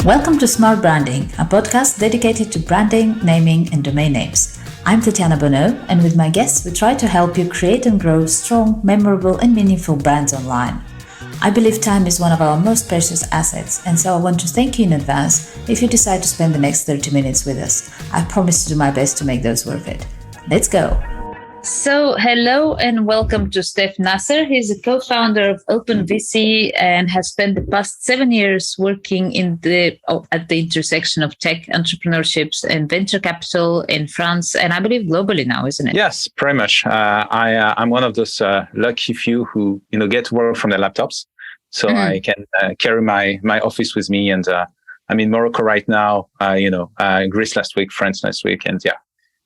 Welcome to Smart Branding, a podcast dedicated to branding, naming, and domain names. I'm Tatiana Bonneau, and with my guests, we try to help you create and grow strong, memorable, and meaningful brands online. I believe time is one of our most precious assets, and so I want to thank you in advance if you decide to spend the next 30 minutes with us. I promise to do my best to make those worth it. Let's go. So, hello and welcome to Stephane Nasser. He's a co-founder of OpenVC and has spent the past 7 years working at the intersection of tech, entrepreneurships, and venture capital in France, and I believe globally now, isn't it? Yes, pretty much. I'm one of those lucky few who get to work from their laptops, so I can carry my office with me. And I'm in Morocco right now. Greece last week, France last week, and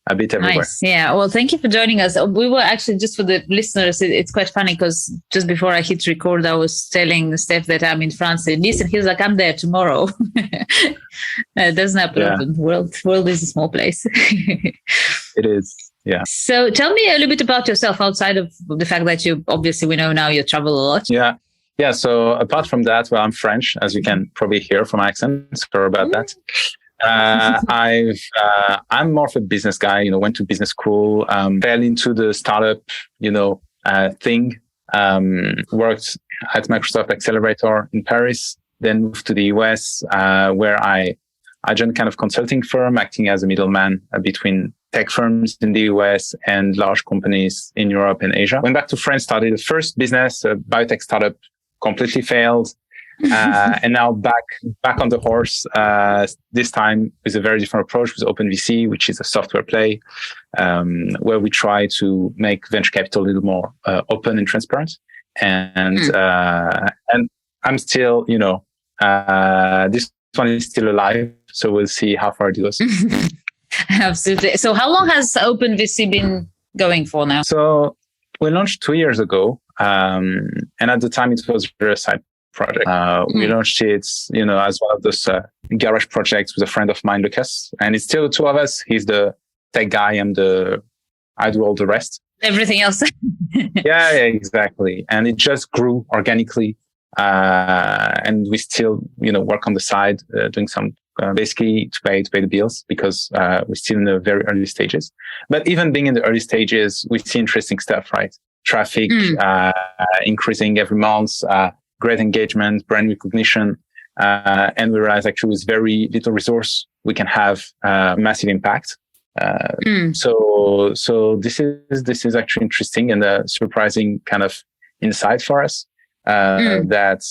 a bit everywhere. Nice. Yeah. Well, thank you for joining us. We were actually, just for the listeners, it's quite funny because just before I hit record, I was telling Steph that I'm in France and Nice, and he was like, I'm there tomorrow. It doesn't happen often. World is a small place. It is. Yeah. So tell me a little bit about yourself outside of the fact that we know now you travel a lot. Yeah. Yeah. So apart from that, I'm French, as you can probably hear from my accent. Sorry about that. I'm more of a business guy, went to business school, fell into the startup, thing, worked at Microsoft Accelerator in Paris, then moved to the US, where I joined a kind of consulting firm acting as a middleman between tech firms in the US and large companies in Europe and Asia. Went back to France, started the first business, a biotech startup, completely failed. And now back on the horse, this time with a very different approach with OpenVC, which is a software play, where we try to make venture capital a little more open and transparent. And I'm still, this one is still alive, so we'll see how far it goes. Absolutely. So how long has OpenVC been going for now? So we launched 2 years ago, and at the time it was a side project. We launched it, as one of those garage projects with a friend of mine, Lucas, and it's still the two of us. He's the tech guy, I do all the rest. Everything else. yeah, exactly. And it just grew organically. And we still, work on the side, doing some, basically to pay the bills because, we're still in the very early stages. But even being in the early stages, we see interesting stuff, right? Traffic, increasing every month, great engagement, brand recognition. And we realize actually with very little resource, we can have massive impact. So this is actually interesting and a surprising kind of insight for us, that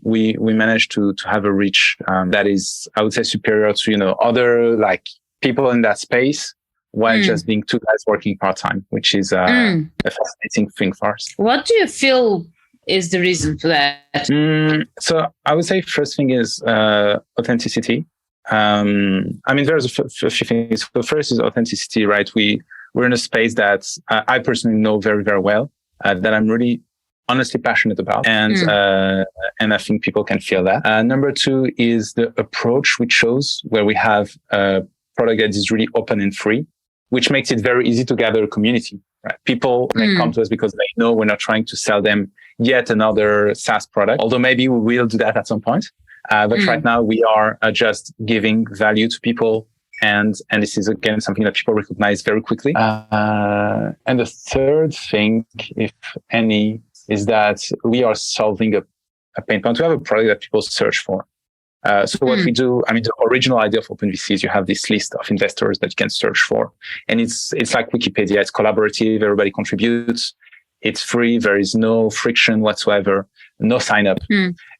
we managed to have a reach that is, I would say, superior to, other like people in that space while just being two guys working part-time, which is a fascinating thing for us. What do you feel is the reason for that? So I would say first thing is authenticity. There's a few things. The first is authenticity, right? We're in a space that I personally know very, very well, that I'm really honestly passionate about. And I think people can feel that. Number two is the approach we chose, where we have a product that is really open and free, which makes it very easy to gather a community. Right? People may come to us because they know we're not trying to sell them yet another SaaS product, although maybe we will do that at some point. But right now we are just giving value to people. And this is, again, something that people recognize very quickly. And the third thing, if any, is that we are solving a pain point. We have a product that people search for. So what we do, the original idea of OpenVC is you have this list of investors that you can search for. And it's like Wikipedia. It's collaborative. Everybody contributes. It's free. There is no friction whatsoever, no sign up.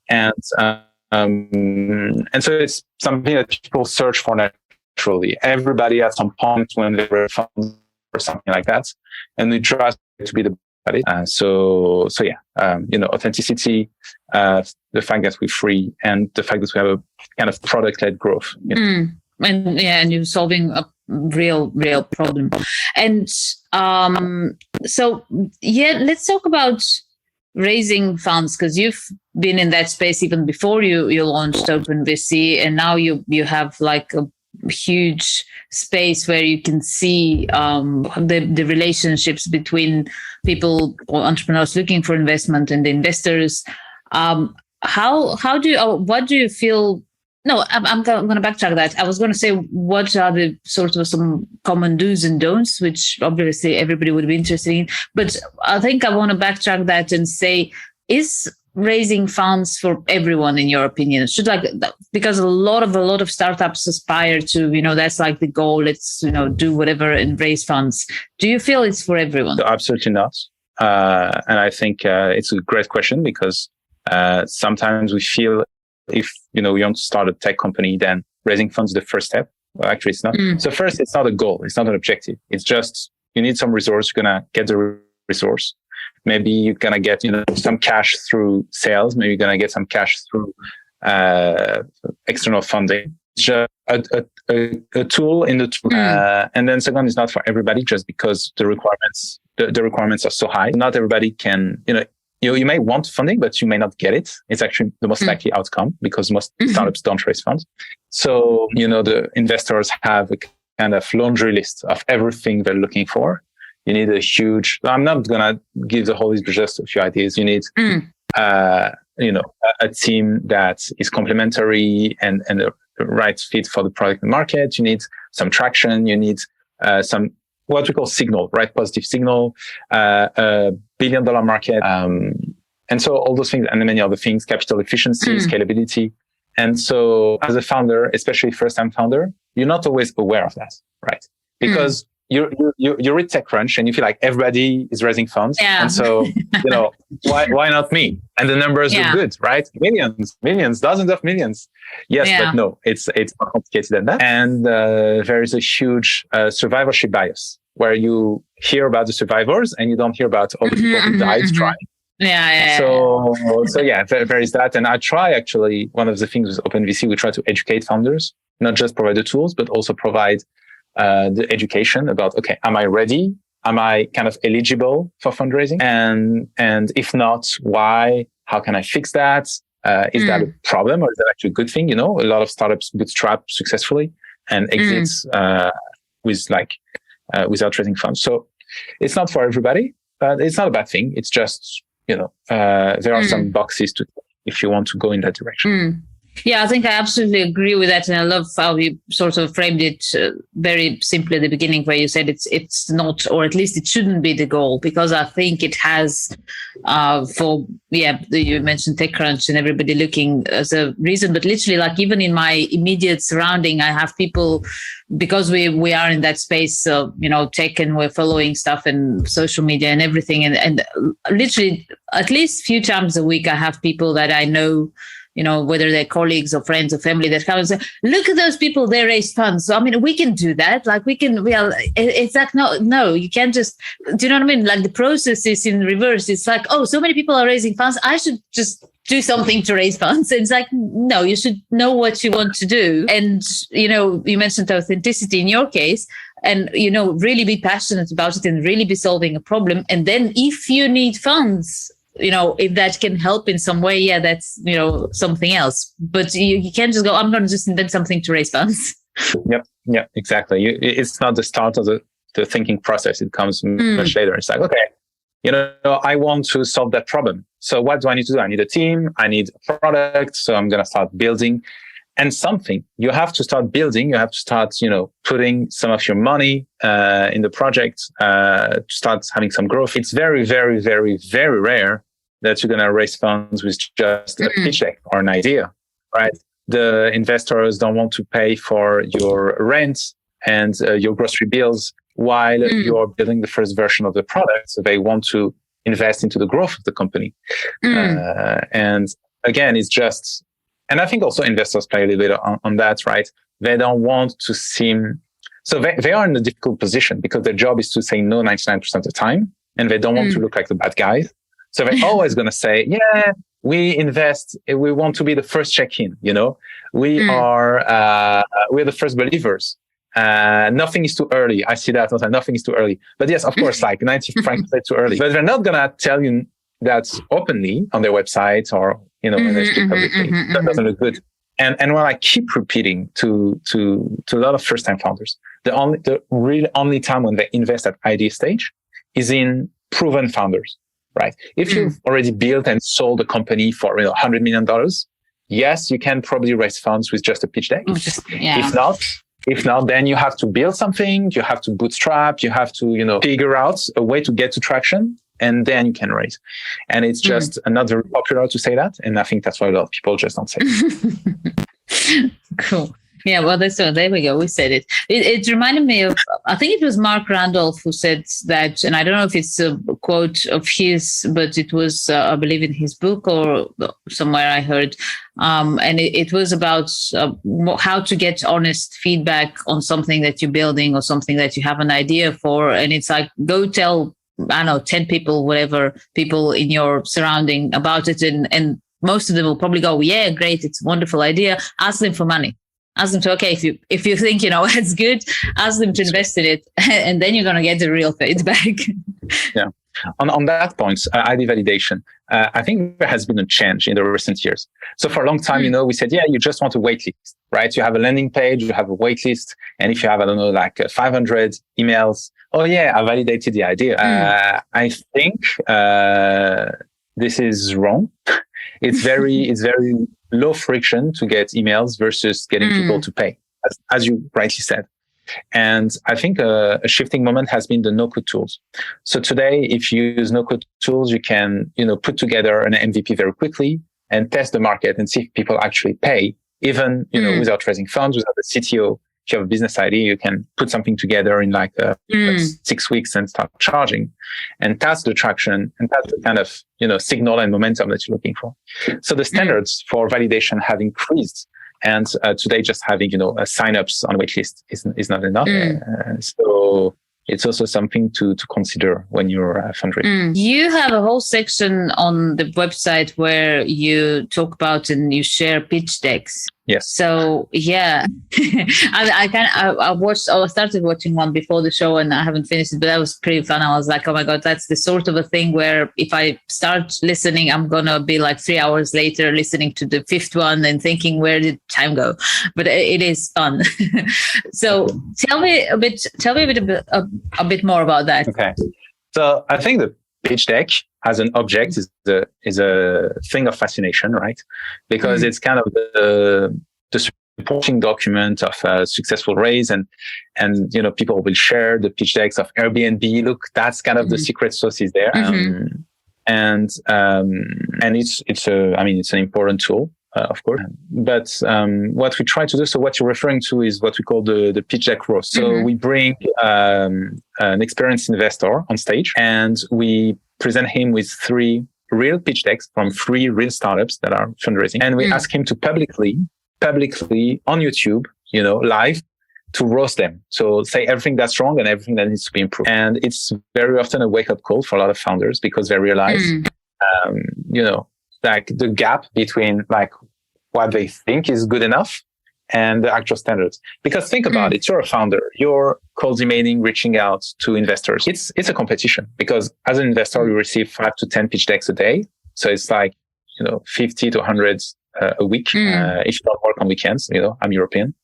And so it's something that people search for naturally. Everybody at some point when they were funds or something like that. And we try to be the buddy. Authenticity, the fact that we're free, and the fact that we have a kind of product-led growth. And you're solving a real problem. And let's talk about raising funds, because you've been in that space even before you launched OpenVC, and now you have like a huge space where you can see the relationships between people or entrepreneurs looking for investment and the investors. What do you feel No, I'm going to backtrack that. I was going to say, what are the sort of some common do's and don'ts, which obviously everybody would be interested in. But I think I want to backtrack that and say, is raising funds for everyone, in your opinion? Should because a lot of startups aspire to, that's like the goal. Let's, do whatever and raise funds. Do you feel it's for everyone? Absolutely not. And I think it's a great question because sometimes we feel if we want to start a tech company, then raising funds is the first step. Well, actually, it's not. So first, it's not a goal. It's not an objective. It's just you need some resource. You're gonna get the resource. Maybe you're gonna get some cash through sales. Maybe you're gonna get some cash through external funding. It's just a tool in the tool. And then second, it's not for everybody just because the requirements are so high. Not everybody can. You may want funding, but you may not get it. It's actually the most likely outcome because most startups don't raise funds. So, the investors have a kind of laundry list of everything they're looking for. You need I'm not going to give the whole list, but just a few ideas. You need, a team that is complementary and the right fit for the product and market. You need some traction. You need, some what we call signal, right? Positive signal, $1 billion market. And so all those things and many other things, capital efficiency, scalability. And so as a founder, especially first time founder, you're not always aware of that, right? Because you read TechCrunch and you feel like everybody is raising funds. Yeah. And so, why not me? And the numbers look good, right? Millions, dozens of millions. Yes, but no, it's more complicated than that. And there is a huge survivorship bias where you hear about the survivors and you don't hear about all the people who died trying. So there is that. And I try actually, one of the things with OpenVC, we try to educate founders, not just provide the tools, but also provide the education about, okay, am I ready? Am I kind of eligible for fundraising? And if not, why? How can I fix that? Is that a problem or is that actually a good thing? A lot of startups bootstrap successfully and exits without raising funds. So it's not for everybody, but it's not a bad thing. It's just, there are some boxes to tick if you want to go in that direction. Yeah, I think I absolutely agree with that. And I love how you sort of framed it very simply at the beginning, where you said it's not, or at least it shouldn't be the goal, because I think it has you mentioned TechCrunch and everybody looking as a reason, but literally even in my immediate surrounding, I have people, because we are in that space of, tech, and we're following stuff and social media and everything. And literally at least a few times a week, I have people that I know, whether they're colleagues or friends or family, that come and say, look at those people, they raise funds. So, we can do that. It's like, no, you can't just, do you know what I mean? Like the process is in reverse. It's like, oh, so many people are raising funds, I should just do something to raise funds. And it's like, no, you should know what you want to do. And, you mentioned authenticity in your case, and, really be passionate about it and really be solving a problem. And then if you need funds, if that can help in some way, that's, something else. But you can't just go, I'm going to just invent something to raise funds. Yep, exactly. It's not the start of the thinking process. It comes much later. It's like, okay, I want to solve that problem. So what do I need to do? I need a team. I need a product. So I'm going to start building. And something you have to start building. You have to start, putting some of your money in the project to start having some growth. It's very, very, very, very rare that you're going to raise funds with just a pitch deck or an idea, right? The investors don't want to pay for your rent and your grocery bills while you're building the first version of the product. So they want to invest into the growth of the company. And again, it's just, and I think also investors play a little bit on that, right? They don't want to seem, so they are in a difficult position because their job is to say no 99% of the time, and they don't want to look like the bad guys. So they're always going to say, yeah, we invest, we want to be the first check-in, we are, we're the first believers. Nothing is too early. I see that. Nothing is too early. But yes, of course, 95% too early. But they're not going to tell you that openly on their website or, when they speak publicly. That doesn't look good. And what I keep repeating to a lot of first-time founders, the real only time when they invest at idea stage is in proven founders, right? If you've already built and sold a company for $100 million, yes, you can probably raise funds with just a pitch deck. Yeah. If not, then you have to build something, you have to bootstrap, you have to, figure out a way to get to traction, and then you can raise. And it's just not very popular to say that. And I think that's why a lot of people just don't say it. Cool. Yeah, well, there we go. We said it. It reminded me of, I think it was Mark Randolph who said that, and I don't know if it's a quote of his, but it was, I believe, in his book or somewhere I heard. And it was about how to get honest feedback on something that you're building or something that you have an idea for. And it's like, go tell, I don't know, 10 people, whatever, people in your surrounding about it. And most of them will probably go, yeah, great. It's a wonderful idea. Ask them for money. Ask them to, okay, if you think, it's good, ask them to invest in it. And then you're going to get the real feedback. Yeah. On that point, ID validation, I think there has been a change in the recent years. So for a long time, we said, yeah, you just want a wait list, right? You have a landing page, you have a wait list. And if you have, 500 emails, oh yeah, I validated the idea. I think this is wrong. It's very low friction to get emails versus getting people to pay, as you rightly said. And I think a shifting moment has been the no-code tools. So today, if you use no-code tools, you can, put together an MVP very quickly and test the market and see if people actually pay, even, without raising funds, without a CTO. If you have a business idea, you can put something together in 6 weeks and start charging. And that's the traction. And that's the kind of, signal and momentum that you're looking for. So the standards for validation have increased. And today, just having, signups on waitlist is not enough. So it's also something to consider when you're fundraising. You have a whole section on the website where you talk about and you share pitch decks. Yes. So yeah, I started watching one before the show and I haven't finished it, but that was pretty fun. I was like, oh my God, that's the sort of a thing where if I start listening, I'm going to be like 3 hours later listening to the fifth one and thinking, where did time go? But it is fun. So tell me a bit more about that. Okay. So I think the pitch deck as an object is a thing of fascination, right? Because it's kind of the supporting document of a successful raise, and people will share the pitch decks of Airbnb. Look, that's kind of the secret sauce is there, and it's an important tool. Of course, but what we try to do, so what you're referring to is what we call the pitch deck roast. So we bring an experienced investor on stage and we present him with 3 real pitch decks from 3 real startups that are fundraising. And we ask him to publicly on YouTube, live, to roast them. So say everything that's wrong and everything that needs to be improved. And it's very often a wake-up call for a lot of founders because they realize, the gap between what they think is good enough and the actual standards. Because think about it, you're a founder, you're cold emailing, reaching out to investors. It's a competition because as an investor, you receive 5 to 10 pitch decks a day. So it's 50 to 100 a week if you don't work on weekends. I'm European.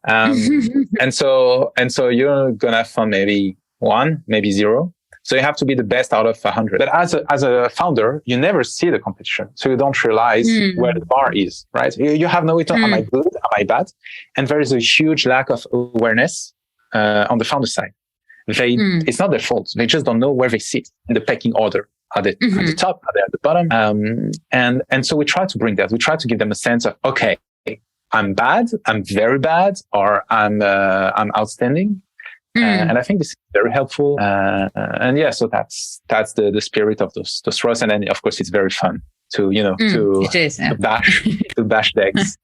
and so you're going to have fun maybe 1, maybe 0. So you have to be the best out of 100. But as a founder, you never see the competition. So you don't realize where the bar is, right? You have no idea, am I good? Am I bad? And there is a huge lack of awareness on the founder side. It's not their fault. They just don't know where they sit in the pecking order. Are they at the top? Are they at the bottom? And so we try to bring that. We try to give them a sense of, okay, I'm bad, I'm very bad, or I'm outstandanding. And I think this is very helpful. So that's the spirit of those roasts. And then of course it's very fun to bash decks.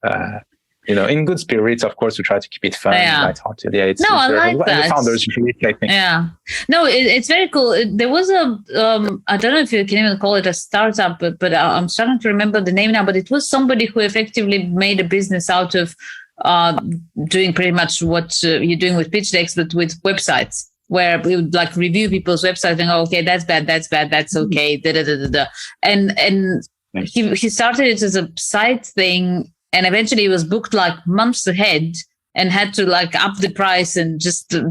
In good spirits, of course, we try to keep it fun, lighthearted. Yeah, I like that. The founders usually, I think. Yeah, no, it's very cool. There was I don't know if you can even call it a startup, but I'm starting to remember the name now. But it was somebody who effectively made a business out of doing pretty much what you're doing with pitch decks, but with websites, where we would review people's websites and go, okay, that's bad, that's okay, and he started it as a side thing, and eventually it was booked months ahead, and had to up the price and just to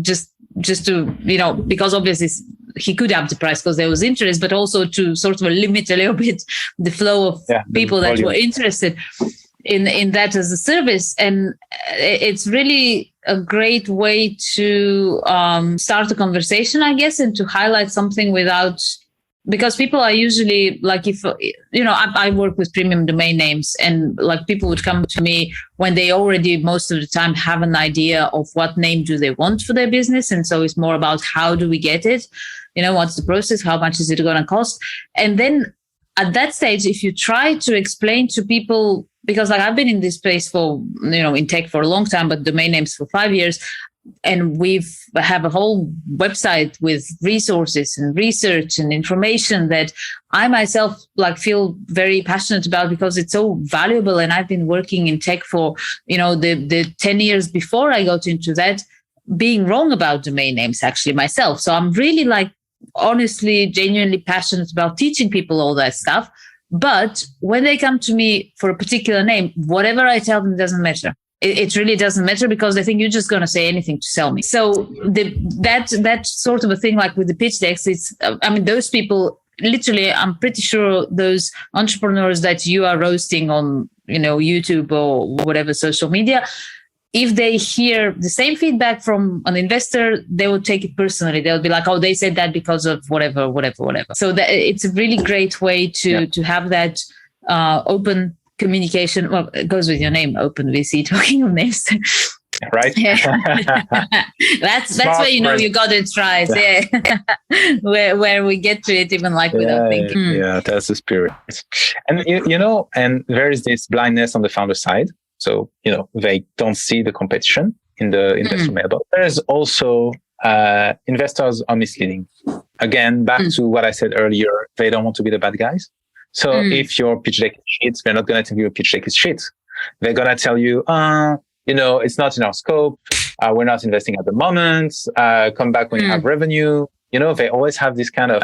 because obviously he could up the price because there was interest, but also to sort of limit a little bit the flow of people that were interested. in that as a service. And it's really a great way to start a conversation, I guess, and to highlight something without, because people are usually like, if, I work with premium domain names, and like people would come to me when they already most of the time have an idea of what name do they want for their business. And so it's more about how do we get it? What's the process? How much is it going to cost? And then at that stage, if you try to explain to people, because like I've been in this space for, in tech for a long time, but domain names for 5 years. And have a whole website with resources and research and information that I myself like feel very passionate about, because it's so valuable. And I've been working in tech for, the 10 years before I got into that, being wrong about domain names actually myself. So I'm really like, honestly, genuinely passionate about teaching people all that stuff. But when they come to me for a particular name, whatever I tell them doesn't matter. It really doesn't matter, because they think you're just going to say anything to sell me. So that sort of a thing, like with the pitch decks, it's, those people, literally, I'm pretty sure those entrepreneurs that you are roasting on, YouTube or whatever social media, if they hear the same feedback from an investor, they will take it personally. They'll be like, oh, they said that because of whatever. So it's a really great way to have that open communication. Well, it goes with your name, OpenVC, talking of names. Right? Yeah. that's where you got it right. Yeah. where we get to it even like without thinking. Yeah, that's the spirit. And and there is this blindness on the founder side. So, they don't see the competition in the investor mailbox. There's also investors are misleading. Again, back to what I said earlier, they don't want to be the bad guys. So if your pitch deck is shit, they're not going to tell you your pitch deck is shit. They're going to tell you, it's not in our scope. We're not investing at the moment. Come back when you have revenue. They always have this kind of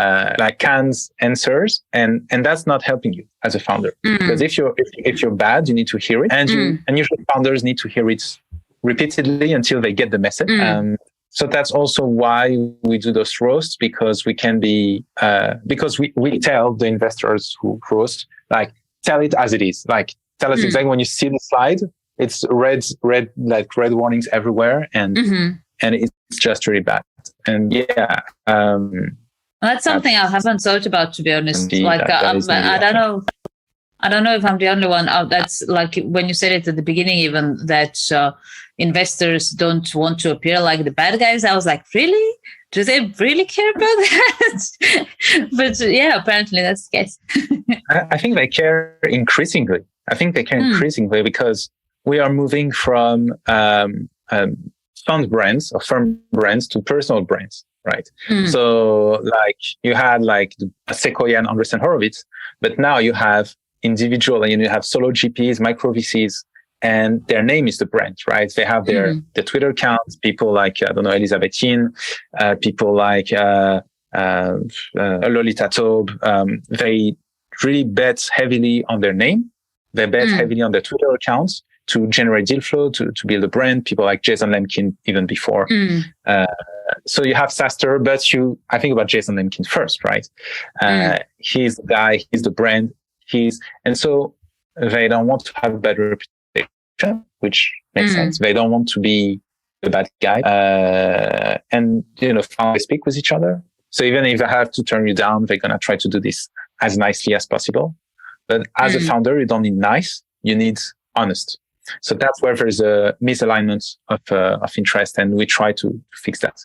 canned answers, and that's not helping you as a founder. Because if you're bad, you need to hear it, and usually founders need to hear it repeatedly until they get the message. So that's also why we do those roasts, because we can be because we tell the investors who roast, like, tell it as it is. Like, tell us exactly when you see the slide, it's red warnings everywhere, and it's just really bad. And that's something I haven't thought about, to be honest. Indeed, like I don't know if I'm the only one. That's like when you said it at the beginning, even that investors don't want to appear like the bad guys. I was like, really? Do they really care about that? But yeah, apparently that's the case. I think they care increasingly. Because we are moving from fund brands or firm brands to personal brands, right? So like you had like Sequoia and Andreessen Horowitz, but now you have individual and you have solo GPs, micro VCs, and their name is the brand, right? They have their Twitter accounts, people like, Elizabeth Yin, people like Lolita Taube. They really bet heavily on their name. They bet heavily on their Twitter accounts to generate deal flow, to build a brand. People like Jason Lemkin even before. So you have SaaStr, but I think about Jason Lemkin first, right? He's the guy, he's the brand, and so they don't want to have a bad reputation, which makes sense. They don't want to be the bad guy. And, founders speak with each other. So even if they have to turn you down, they're going to try to do this as nicely as possible. But as a founder, you don't need nice, you need honest. So that's where there's a misalignment of interest, and we try to fix that.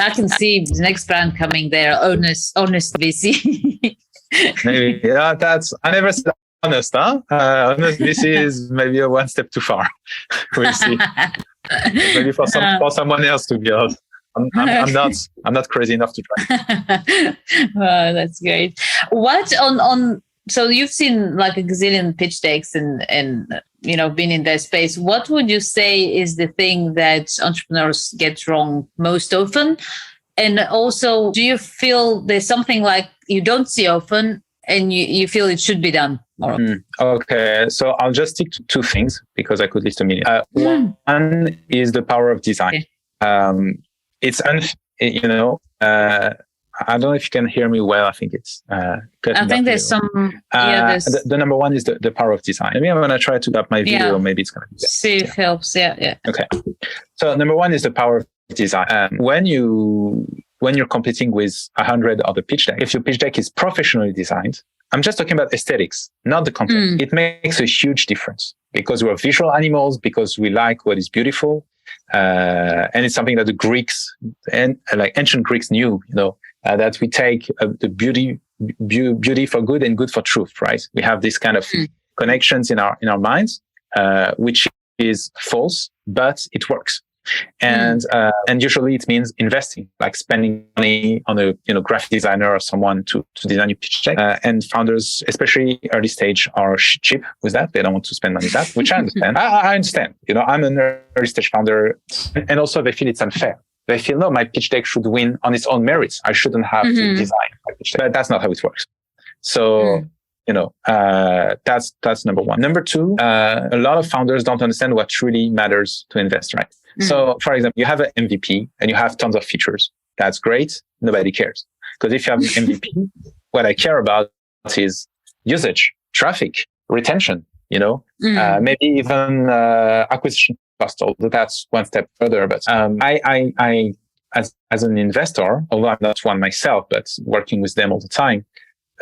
I can see the next brand coming there, honest VC. Maybe, yeah, I never said honest, huh? Honest VC is maybe a one step too far. We'll see. Maybe for someone else to be honest. I'm not crazy enough to try. Oh, that's great. What on so you've seen like a gazillion pitch decks and been in that space. What would you say is the thing that entrepreneurs get wrong most often? And also, do you feel there's something like you don't see often and you feel it should be done more? Okay, so I'll just stick to two things because I could list a million. One is the power of design. Okay. I don't know if you can hear me well. I think it's I think there's some. The number one is the power of design. Maybe I'm gonna try to up my video. Maybe it's gonna be better. See if it helps. Yeah. Okay. So number one is the power of design. When you're competing with 100 other pitch decks, if your pitch deck is professionally designed, I'm just talking about aesthetics, not the content. It makes a huge difference because we're visual animals, because we like what is beautiful. And it's something that the Greeks and like ancient Greeks knew, that we take the beauty for good and good for truth, right? We have this kind of connections in our minds, which is false, but it works. And usually it means investing, like spending money on a graphic designer or someone to design your pitch deck. And founders, especially early stage, are cheap with that. They don't want to spend money with that, which I understand. I understand. I'm an early stage founder, and also they feel it's unfair. They feel, no, my pitch deck should win on its own merits. I shouldn't have to design my pitch deck. But that's not how it works. So that's number one. Number two, a lot of founders don't understand what truly matters to invest, right? So, for example, you have an MVP and you have tons of features. That's great. Nobody cares. Because if you have an MVP, what I care about is usage, traffic, retention, maybe even acquisition cost, although that's one step further. But I as an investor, although I'm not one myself, but working with them all the time,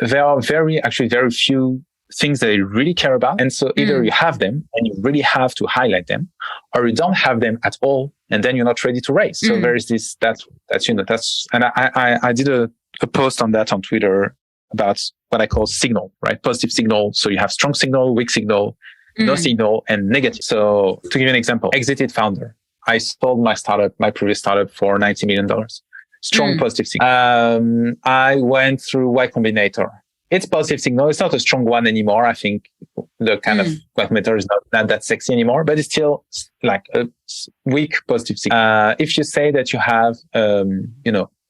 there are very few things that you really care about. And so either you have them and you really have to highlight them, or you don't have them at all, and then you're not ready to raise. So there is this, and I did a post on that on Twitter about what I call signal, right? Positive signal. So you have strong signal, weak signal, no signal, and negative. So to give you an example, exited founder. I sold my previous startup for $90 million. Strong positive signal. I went through Y Combinator. It's positive signal. It's not a strong one anymore. I think the kind of Y Combinator is not that sexy anymore, but it's still like a weak positive signal. If you say that you have,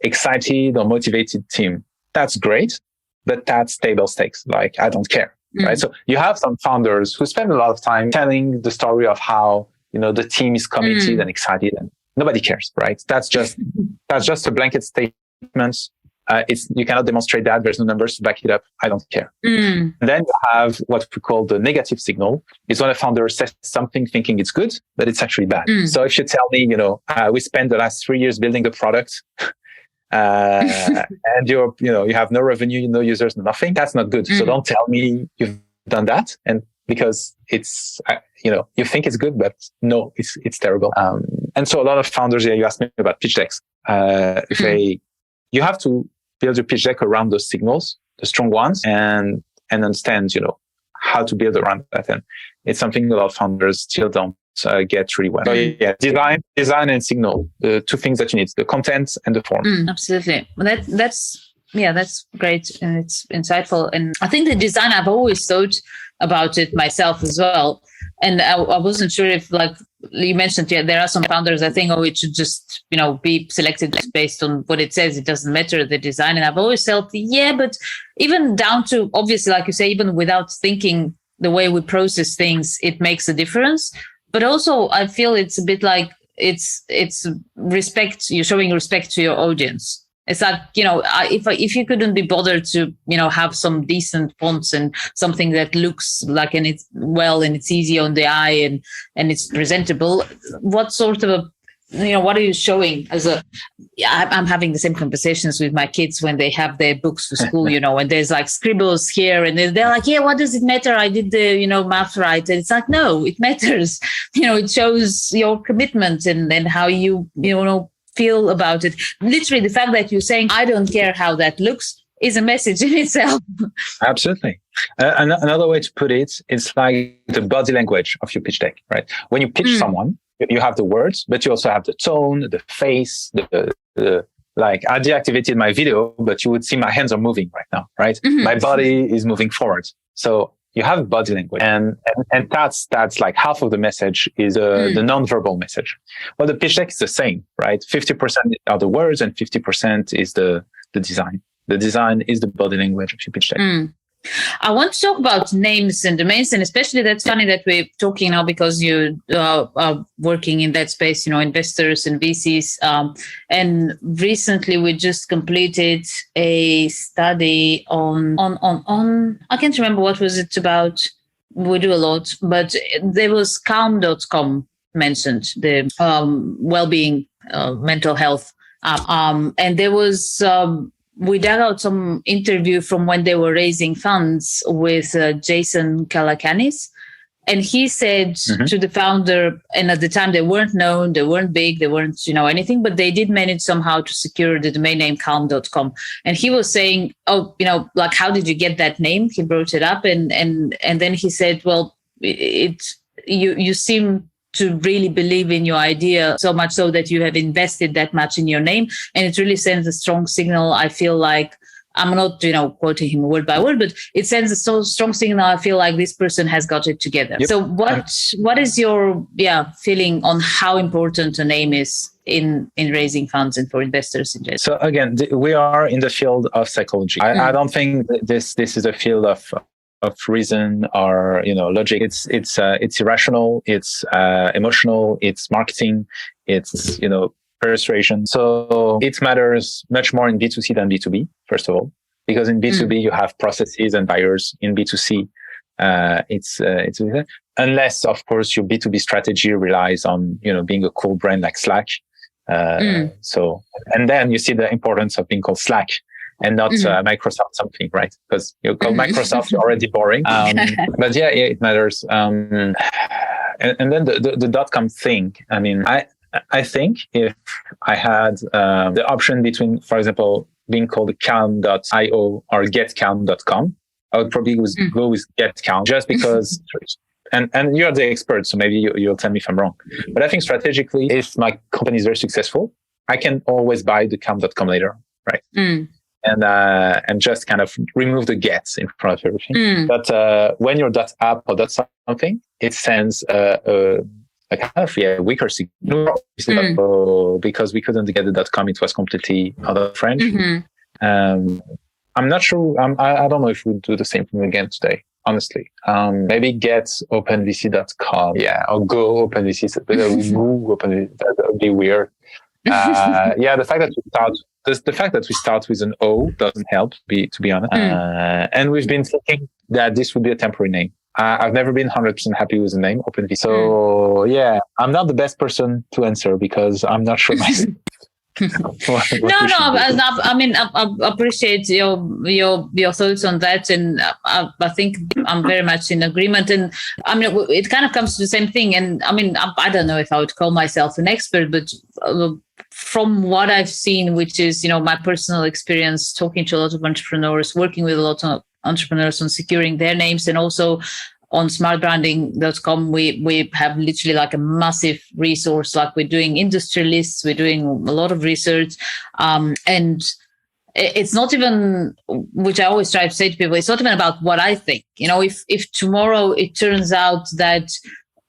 excited or motivated team, that's great, but that's table stakes. Like, I don't care, right? So you have some founders who spend a lot of time telling the story of how, the team is committed and excited, and nobody cares, right? That's just a blanket statement. You cannot demonstrate that. There's no numbers to back it up. I don't care. And then you have what we call the negative signal. It's when a founder says something thinking it's good, but it's actually bad. So if you tell me, we spent the last 3 years building the product, and you have no revenue, no users, nothing, that's not good. So don't tell me you've done that. And because it's, you think it's good, but no, it's terrible. And so a lot of founders, you asked me about pitch decks. You have to build your pitch deck around those signals, the strong ones, and understand, how to build around that. And it's something a lot of founders still don't get really well. So yeah, design and signal, the two things that you need, the content and the form. Absolutely. Well, that's great. And it's insightful. And I think the design, I've always thought about it myself as well. And I wasn't sure if, like you mentioned, there are some founders that think, it should just, be selected based on what it says. It doesn't matter the design. And I've always felt, but even down to, obviously, like you say, even without thinking, the way we process things, it makes a difference. But also, I feel it's a bit like it's respect. You're showing respect to your audience. It's like, if you couldn't be bothered to, have some decent fonts and something that looks like, and it's easy on the eye and it's presentable, what sort of what are you showing I'm having the same conversations with my kids when they have their books for school, and there's like scribbles here and they're like, what does it matter? I did the, math right. And it's like, no, it matters. It shows your commitment and how you, feel about it. Literally, the fact that you're saying, I don't care how that looks, is a message in itself. Absolutely. Another way to put it, it's like the body language of your pitch deck, right? When you pitch someone, you have the words, but you also have the tone, the face, like I deactivated my video, but you would see my hands are moving right now, right? My body is moving forward. So you have body language, and that's like half of the message is the nonverbal message. Well, the pitch deck is the same, right? 50% are the words and 50% is the design. The design is the body language of your pitch deck. I want to talk about names and domains, and especially that's funny that we're talking now because you are working in that space, investors and VCs. And recently we just completed a study on I can't remember what was it about. We do a lot, but there was calm.com mentioned, the well-being, mental health. And there was... we dug out some interview from when they were raising funds with Jason Calacanis. And he said to the founder, and at the time they weren't known, they weren't big, they weren't, anything, but they did manage somehow to secure the domain name calm.com. And he was saying, how did you get that name? He brought it up. And then he said, well, you seem to really believe in your idea so much so that you have invested that much in your name. And it really sends a strong signal. I feel like, I'm not, quoting him word by word, but it sends a so strong signal. I feel like this person has got it together. Yep. So what is your feeling on how important a name is in raising funds and for investors in general? So again, we are in the field of psychology. I don't think this is a field of reason or logic. It's irrational, it's emotional, it's marketing, it's persuasion. So it matters much more in B2C than B2B, first of all, because in B2B you have processes and buyers. In B2C it's unless of course your B2B strategy relies on being a cool brand like Slack. So and then you see the importance of being called Slack and not Microsoft something, right? Because you call Microsoft, you're already boring. But yeah, it matters. And then the .com thing. I mean, I think if I had the option between, for example, being called calm.io or getcalm.com, I would probably go with getcalm just because. And you're the expert, so maybe you'll tell me if I'm wrong. But I think strategically, if my company is very successful, I can always buy the calm.com later, right? And just kind of remove the gets in front of everything. But when you're .app or .something, it sends a kind of weaker signal because we couldn't get the .com. It was completely out of French. I'm not sure. I don't know if we'll do the same thing again today. Honestly, maybe get openvc.com. Or go OpenVC. Google OpenVC. That would be weird. The fact that we start with an O doesn't help, to be honest. And we've been thinking that this would be a temporary name. I've never been 100% happy with the name OpenVC. So I'm not the best person to answer because I'm not sure myself. I mean, I appreciate your thoughts on that, and I think I'm very much in agreement. And I mean, it kind of comes to the same thing. And I mean, I don't know if I would call myself an expert, but from what I've seen, which is my personal experience, talking to a lot of entrepreneurs, working with a lot of entrepreneurs on securing their names, and also on smartbranding.com, we have literally like a massive resource. Like we're doing industry lists, we're doing a lot of research, and it's not even, which I always try to say to people, it's not even about what I think. If tomorrow it turns out that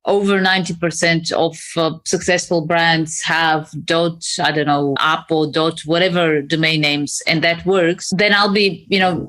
over 90% of successful brands have app or whatever domain names, and that works, then I'll be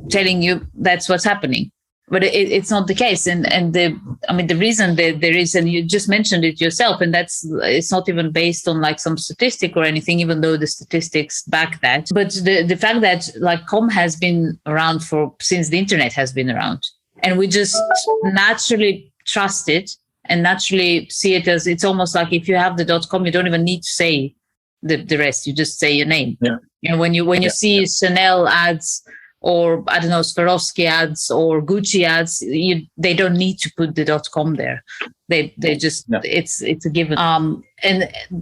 telling you that's what's happening. But it's not the case. And the reason that there is, and you just mentioned it yourself, and it's not even based on like some statistic or anything, even though the statistics back that. But the fact that like com has been around since the internet has been around, and we just naturally trust it and naturally see it as, it's almost like if you have the .com, you don't even need to say the rest. You just say your name. When you see Chanel ads, or Swarovski ads or Gucci ads, they don't need to put the .com there. They just it's a given.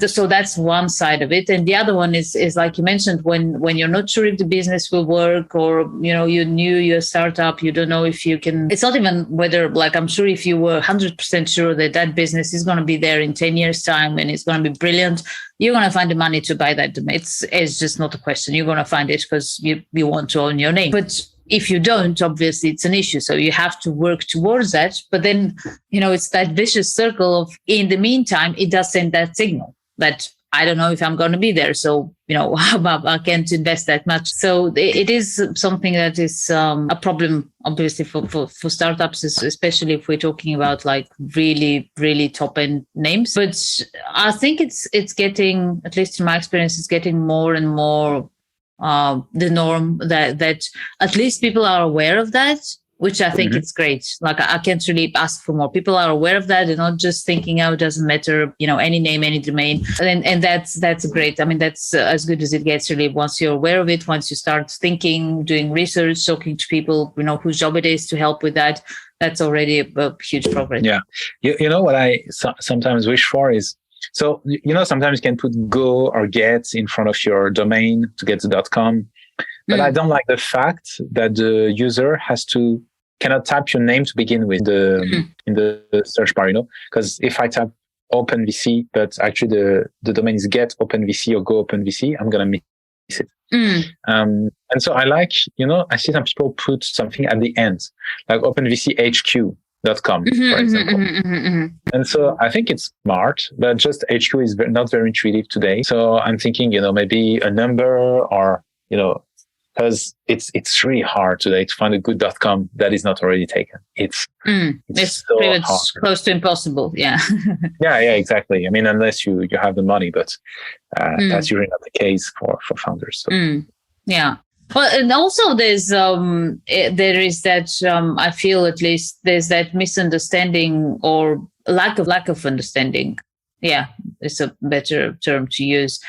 So that's one side of it, and the other one is like you mentioned, when you're not sure if the business will work, or you're new, you're a startup, you don't know if you can. It's not even whether, like, I'm sure if you were 100% sure that business is going to be there in 10 years time and it's going to be brilliant, you're going to find the money to buy that domain. It's just not a question. You're going to find it because you want to own your name. But if you don't, obviously it's an issue. So you have to work towards that. But then, it's that vicious circle of, in the meantime, it does send that signal that I don't know if I'm going to be there. So, I can't invest that much. So it is something that is a problem, obviously, for startups, especially if we're talking about like really, really top end names. But I think it's getting, at least in my experience, it's getting more and more the norm that at least people are aware of that, which I think it's great. Like I can't really ask for more. People are aware of that. They're not just thinking, oh, it doesn't matter, any name, any domain. And that's great. I mean, that's as good as it gets really. Once you're aware of it, once you start thinking, doing research, talking to people, whose job it is to help with that, that's already a huge progress. Yeah. You know what I sometimes wish for is, so, sometimes you can put go or get in front of your domain to get the .com. But I don't like the fact that the user cannot type your name to begin with in the search bar, because if I type OpenVC, but actually the domain is get OpenVC or go OpenVC, I'm going to miss it. And so I like, I see some people put something at the end, like OpenVCHQ.com, for example. And so I think it's smart, but just HQ is not very intuitive today. So I'm thinking, maybe a number or, because it's really hard today to find a good .com that is not already taken. It's so pretty much close to impossible. Yeah. yeah, exactly. I mean, unless you have the money, but that's usually not the case for founders. So. Yeah. Well, and also there is that I feel at least there's that misunderstanding or lack of understanding. Yeah, it's a better term to use.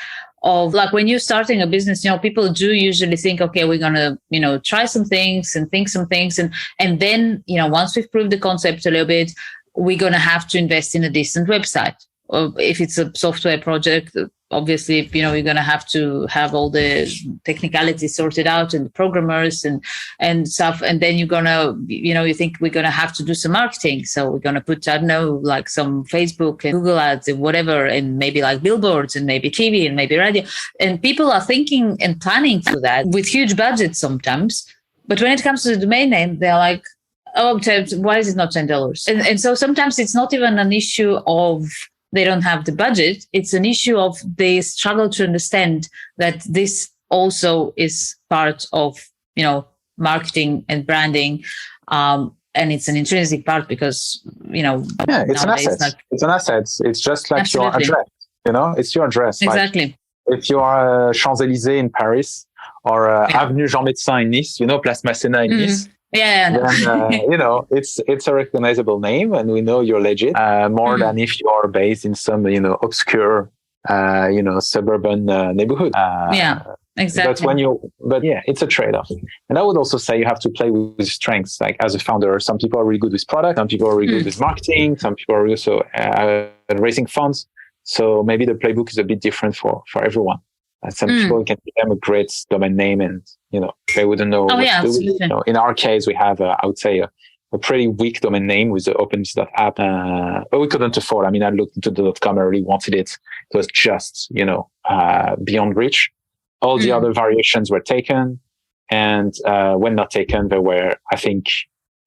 Of like when you're starting a business, people do usually think, okay, we're gonna, try some things and think some things, and then, once we've proved the concept a little bit, we're gonna have to invest in a decent website. Or if it's a software project, obviously, you're gonna have to have all the technicalities sorted out and the programmers and stuff, and then you're gonna, you think we're gonna have to do some marketing, so we're gonna put, I don't know, like some Facebook and Google ads and whatever, and maybe like billboards and maybe TV and maybe radio, and people are thinking and planning for that with huge budgets sometimes. But when it comes to the domain name, they're like, oh, why is it not $10? And so sometimes it's not even an issue of they don't have the budget. It's an issue of they struggle to understand that this also is part of, marketing and branding. And it's an intrinsic part because, it's an asset. It's an asset. It's just like Absolutely. Your address, it's your address. Exactly. Like if you are Champs-Élysées in Paris or Avenue Jean Médecin in Nice, Place Masséna in Nice, then, it's a recognizable name, and we know you're legit. More than if you're based in some, obscure, suburban neighborhood. Exactly. But it's a trade-off. And I would also say you have to play with strengths. Like as a founder, some people are really good with product, some people are really good with marketing, some people are also raising funds. So maybe the playbook is a bit different for everyone. Some people can give them a great domain name and, they wouldn't know what to do. In our case, we have, I would say, a pretty weak domain name with the OpenVC.app. But we couldn't afford. I mean, I looked into the .com. I really wanted it. It was just, beyond reach. All the other variations were taken. And when not taken, they were, I think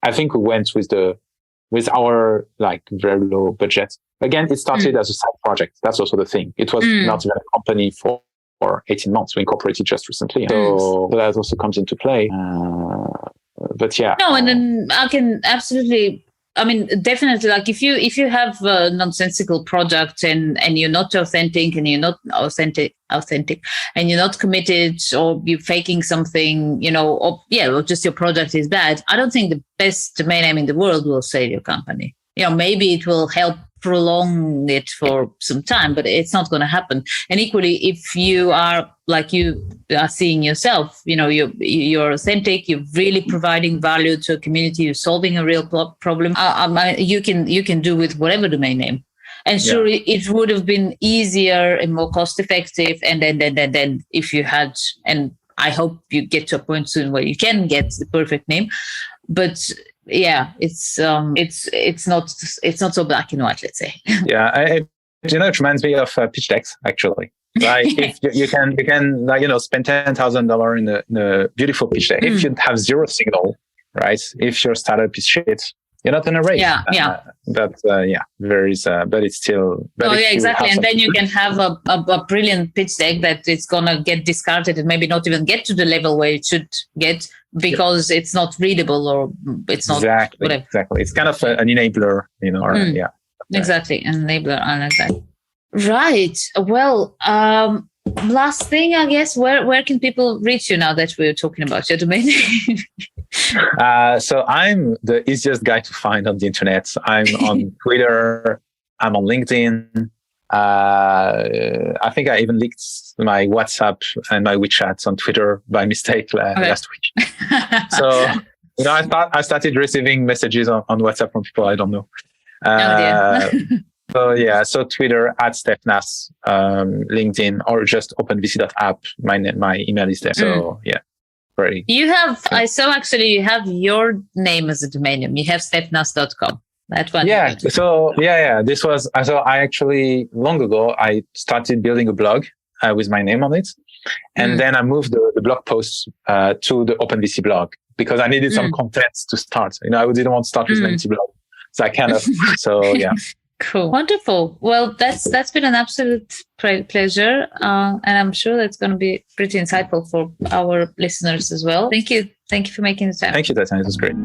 we went with our like very low budget. Again, it started as a side project. That's also the thing. It was not even a company for 18 months. We incorporated just recently. So that also comes into play. But yeah. No, and then I can absolutely, I mean, definitely, like if you have a nonsensical product and you're not authentic and you're not authentic and you're not committed or you're faking something, or just your product is bad, I don't think the best domain name in the world will save your company. Maybe it will help prolong it for some time, but it's not going to happen. And equally, if you are like you are seeing yourself, you're authentic, you're really providing value to a community, you're solving a real problem, you can do with whatever domain name. And sure, it would have been easier and more cost effective. And then if you had, and I hope you get to a point soon where you can get the perfect name, but yeah, it's not so black and white, let's say. Yeah, it reminds me of pitch decks actually. Like if you can spend $10,000 in a beautiful pitch deck. If you have zero signal, right? If your startup is shit, You're not gonna rate. Yeah. But it's still. But Exactly. And then you can have a brilliant pitch deck that it's gonna get discarded and maybe not even get to the level where it should get because it's not readable or it's not whatever. Exactly. It's kind of an enabler, Exactly, an enabler. I like that. Right. Well, last thing, I guess, where can people reach you now that we're talking about your domain name? So I'm the easiest guy to find on the internet. I'm on Twitter. I'm on LinkedIn. I think I even leaked my WhatsApp and my WeChat on Twitter by mistake last week. So, I started receiving messages on WhatsApp from people I don't know. So Twitter @Stephane Nasser, LinkedIn, or just OpenVC.app. My email is there. So very. You have I saw actually you have your name as a domain name. You have stephenasser.com. That one. Yeah. So this was I actually long ago I started building a blog with my name on it, and then I moved the blog posts to the OpenVC blog because I needed some content to start. I didn't want to start with an empty blog. So I kind of, Cool. Wonderful. Well, that's been an absolute pleasure. And I'm sure that's going to be pretty insightful for our listeners as well. Thank you. Thank you for making the time. Thank you, Tatiana. It was great.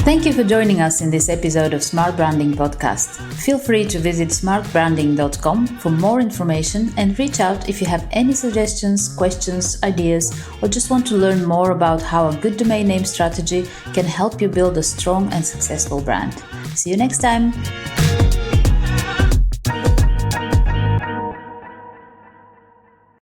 Thank you for joining us in this episode of Smart Branding Podcast. Feel free to visit smartbranding.com for more information and reach out if you have any suggestions, questions, ideas, or just want to learn more about how a good domain name strategy can help you build a strong and successful brand. See you next time.